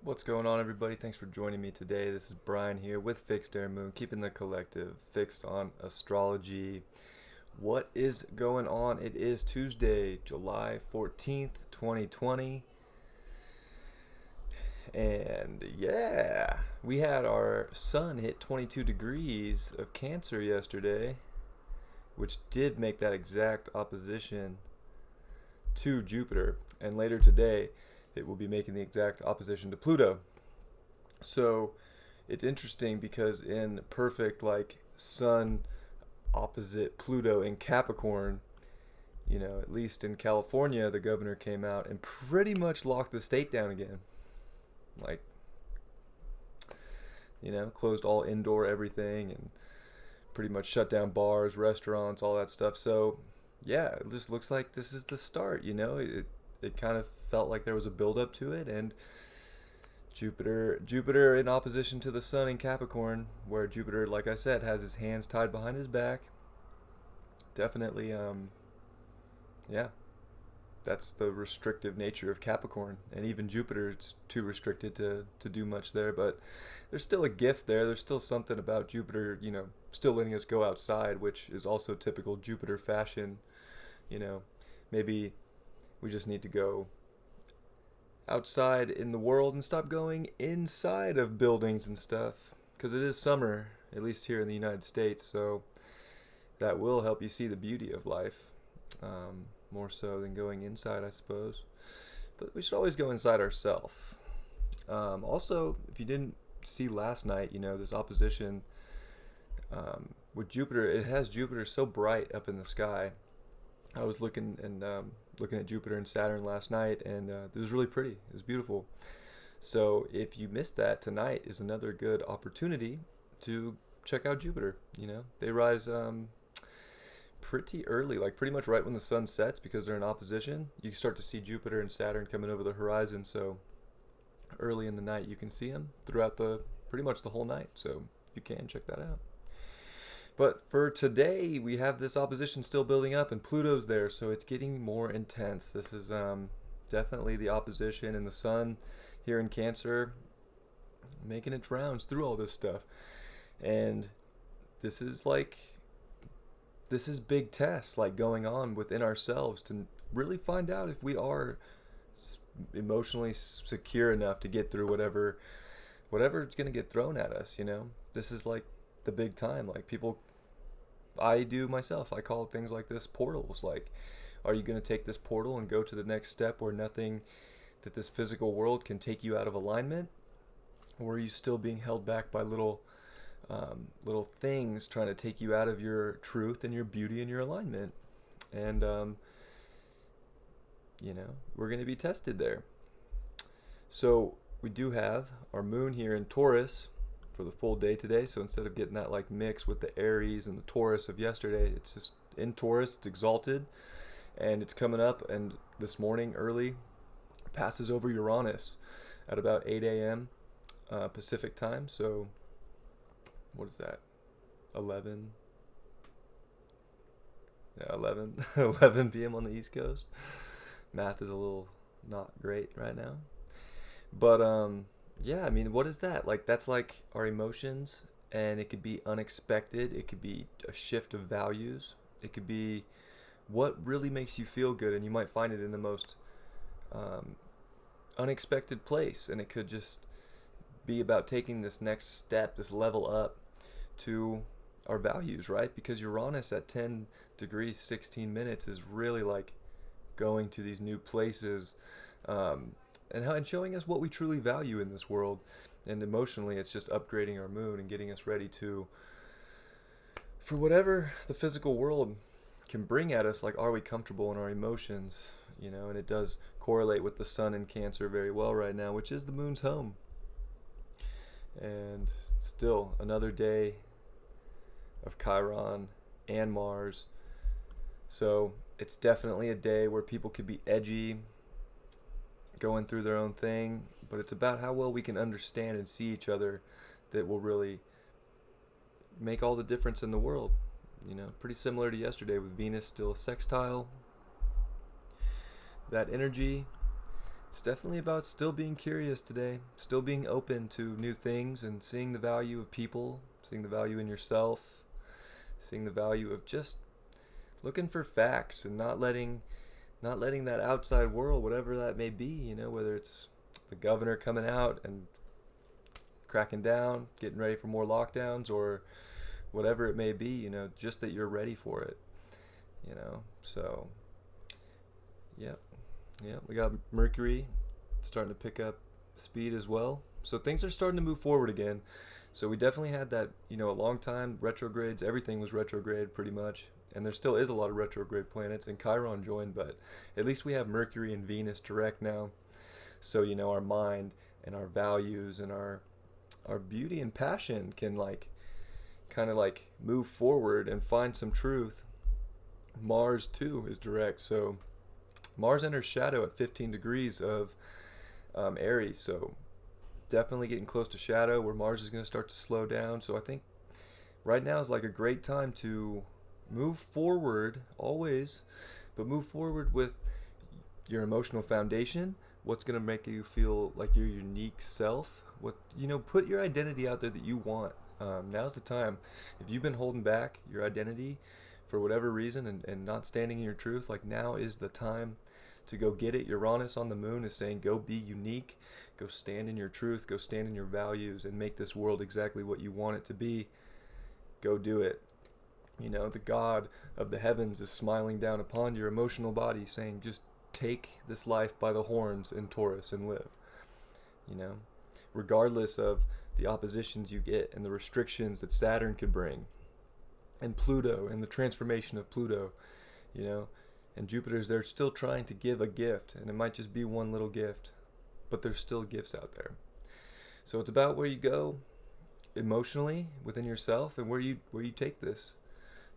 What's going on, everybody? Thanks for joining me today. This is Brian here with Fixed Air Moon, keeping the collective fixed on astrology. What is going on? It is Tuesday, July 14th, 2020. And yeah, we had our sun hit 22 degrees of Cancer yesterday, which did make that exact opposition to Jupiter. And later today, it will be making the exact opposition to Pluto. So it's interesting because in perfect like Sun opposite Pluto in Capricorn, at least in California, the governor came out and pretty much locked the state down again. Like, closed all indoor everything and pretty much shut down bars, restaurants, all that stuff. So, yeah, it just looks like this is the start, It kind of felt like there was a build up to it, and Jupiter in opposition to the sun in Capricorn, where Jupiter, like I said, has his hands tied behind his back. Definitely, yeah, that's the restrictive nature of Capricorn, and even Jupiter is too restricted to do much there. But there's still a gift there. There's still something about Jupiter, still letting us go outside, which is also typical Jupiter fashion. You know, maybe we just need to go outside in the world and stop going inside of buildings and stuff, because it is summer, at least here in the United States. So that will help you see the beauty of life, more so than going inside, I suppose. But we should always go inside ourselves. Also, if you didn't see last night, this opposition, with Jupiter, it has Jupiter so bright up in the sky. I was looking at Jupiter and Saturn last night, and it was really pretty. It was beautiful. So if you missed that, tonight is another good opportunity to check out Jupiter. They rise pretty early, like pretty much right when the sun sets, because they're in opposition. You start to see Jupiter and Saturn coming over the horizon. So early in the night, you can see them throughout the pretty much the whole night. So you can check that out. But for today, we have this opposition still building up, and Pluto's there, so it's getting more intense. This is definitely the opposition, and the sun here in Cancer making its rounds through all this stuff. And this is big tests like going on within ourselves to really find out if we are emotionally secure enough to get through whatever's going to get thrown at us. This is like the big time. Like, people, I do myself, I call things like this portals. Like, are you going to take this portal and go to the next step where nothing that this physical world can take you out of alignment, or are you still being held back by little things trying to take you out of your truth and your beauty and your alignment? And we're going to be tested there. So we do have our moon here in Taurus for the full day today. So instead of getting that like mix with the Aries and the Taurus of yesterday, it's just in Taurus. It's exalted, and it's coming up, and this morning early passes over Uranus at about 8 a.m. Pacific time. So what is that, 11 yeah, 11 11 p.m. on the East Coast. Math is a little not great right now, but yeah, I mean, what is that? Like, that's like our emotions, and it could be unexpected. It could be a shift of values. It could be what really makes you feel good, and you might find it in the most unexpected place. And it could just be about taking this next step, this level up to our values, right? Because Uranus at 10 degrees 16 minutes is really like going to these new places, and showing us what we truly value in this world. And emotionally, it's just upgrading our mood and getting us ready for whatever the physical world can bring at us. Like, are we comfortable in our emotions? And it does correlate with the sun in Cancer very well right now, which is the moon's home. And still another day of Chiron and Mars. So it's definitely a day where people could be edgy, going through their own thing, but it's about how well we can understand and see each other that will really make all the difference in the world. Pretty similar to yesterday with Venus still sextile. That energy It's definitely about still being curious today, still being open to new things and seeing the value of people, seeing the value in yourself, seeing the value of just looking for facts and not letting that outside world, whatever that may be, whether it's the governor coming out and cracking down, getting ready for more lockdowns, or whatever it may be, just that you're ready for it, So, yep, we got Mercury starting to pick up speed as well. So things are starting to move forward again. So we definitely had that, a long time retrogrades. Everything was retrograde pretty much. And there still is a lot of retrograde planets, and Chiron joined, but at least we have Mercury and Venus direct now. So, our mind and our values and our beauty and passion can kind of move forward and find some truth. Mars too is direct. So Mars enters shadow at 15 degrees of Aries. So definitely getting close to shadow where Mars is going to start to slow down. So I think right now is a great time to move forward always, but move forward with your emotional foundation. What's going to make you feel like your unique self? Put your identity out there that you want. Now's the time. If you've been holding back your identity for whatever reason and not standing in your truth, now is the time to go get it. Uranus on the moon is saying go be unique, go stand in your truth, go stand in your values, and make this world exactly what you want it to be. Go do it. The God of the heavens is smiling down upon your emotional body saying just take this life by the horns in Taurus and live. Regardless of the oppositions you get and the restrictions that Saturn could bring, and Pluto and the transformation of Pluto, and Jupiter's there still trying to give a gift, and it might just be one little gift, but there's still gifts out there. So it's about where you go emotionally within yourself and where you take this.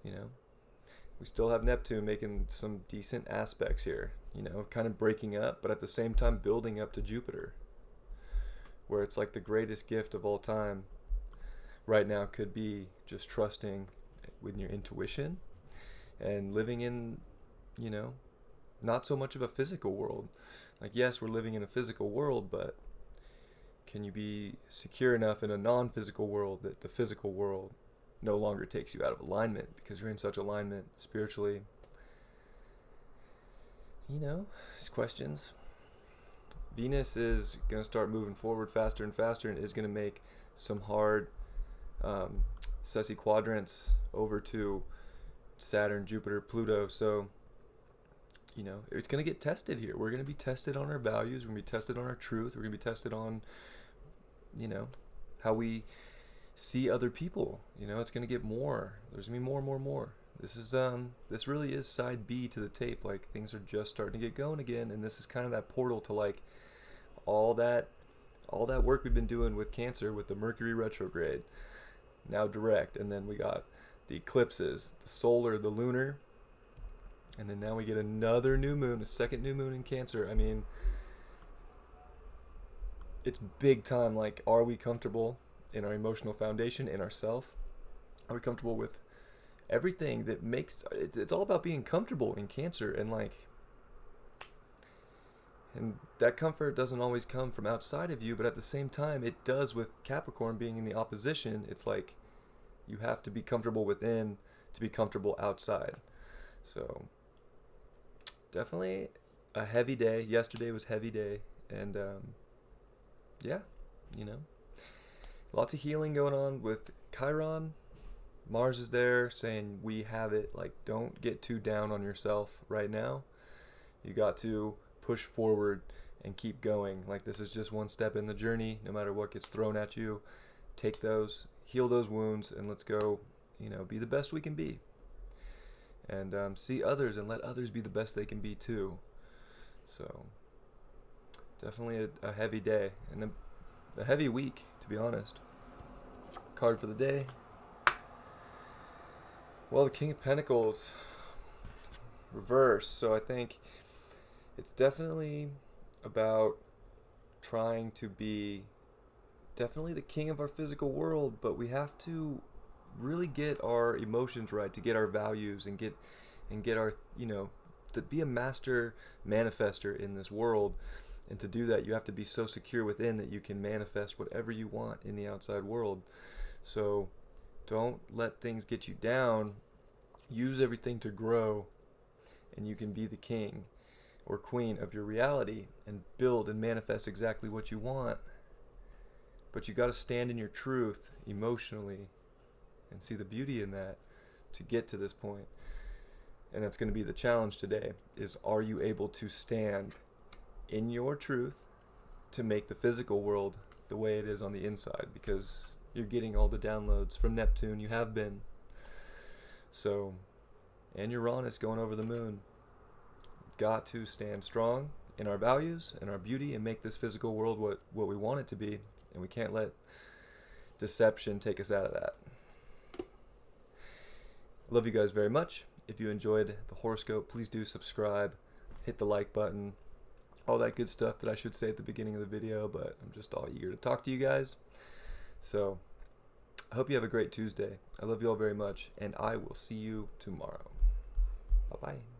We still have Neptune making some decent aspects here, kind of breaking up, but at the same time building up to Jupiter, where it's the greatest gift of all time right now could be just trusting with your intuition and living in, not so much of a physical world. Yes, we're living in a physical world, but can you be secure enough in a non-physical world that the physical world no longer takes you out of alignment because you're in such alignment spiritually? These questions. Venus is going to start moving forward faster and faster and is going to make some hard sesquiquadrants over to Saturn, Jupiter, Pluto. So, it's going to get tested here. We're going to be tested on our values. We're going to be tested on our truth. We're going to be tested on, how we see other people. It's going to get more. There's going to be more. This really is side B to the tape. Things are just starting to get going again, and this is kind of that portal to all that work we've been doing with Cancer, with the Mercury retrograde, now direct, and then we got the eclipses, the solar, the lunar, and then now we get another new moon, a second new moon in Cancer. I mean, it's big time. Are we comfortable in our emotional foundation, in ourself? Are we comfortable with everything that makes it's all about being comfortable in Cancer, and that comfort doesn't always come from outside of you, but at the same time it does with Capricorn being in the opposition. It's you have to be comfortable within to be comfortable outside. So definitely a heavy day. Yesterday was heavy day, and lots of healing going on with Chiron. Mars is there saying we have it. Don't get too down on yourself right now. You got to push forward and keep going. This is just one step in the journey. No matter what gets thrown at you, take those, heal those wounds, and let's go, be the best we can be. And see others and let others be the best they can be too. So definitely a heavy day and a heavy week, to be honest. Card for the day. Well, the King of Pentacles reverse. So I think it's definitely about trying to be definitely the king of our physical world, but we have to really get our emotions right to get our values and get our, to be a master manifester in this world. And to do that, you have to be so secure within that you can manifest whatever you want in the outside world. So don't let things get you down. Use everything to grow, and you can be the king or queen of your reality and build and manifest exactly what you want. But you got to stand in your truth emotionally and see the beauty in that to get to this point. And that's going to be the challenge today, is are you able to stand in your truth to make the physical world the way it is on the inside? Because you're getting all the downloads from Neptune. You have been. So, and Uranus going over the moon. Got to stand strong in our values and our beauty and make this physical world what we want it to be. And we can't let deception take us out of that. Love you guys very much. If you enjoyed the horoscope, please do subscribe, hit the like button, all that good stuff that I should say at the beginning of the video, but I'm just all eager to talk to you guys. So I hope you have a great Tuesday. I love you all very much, and I will see you tomorrow. Bye-bye.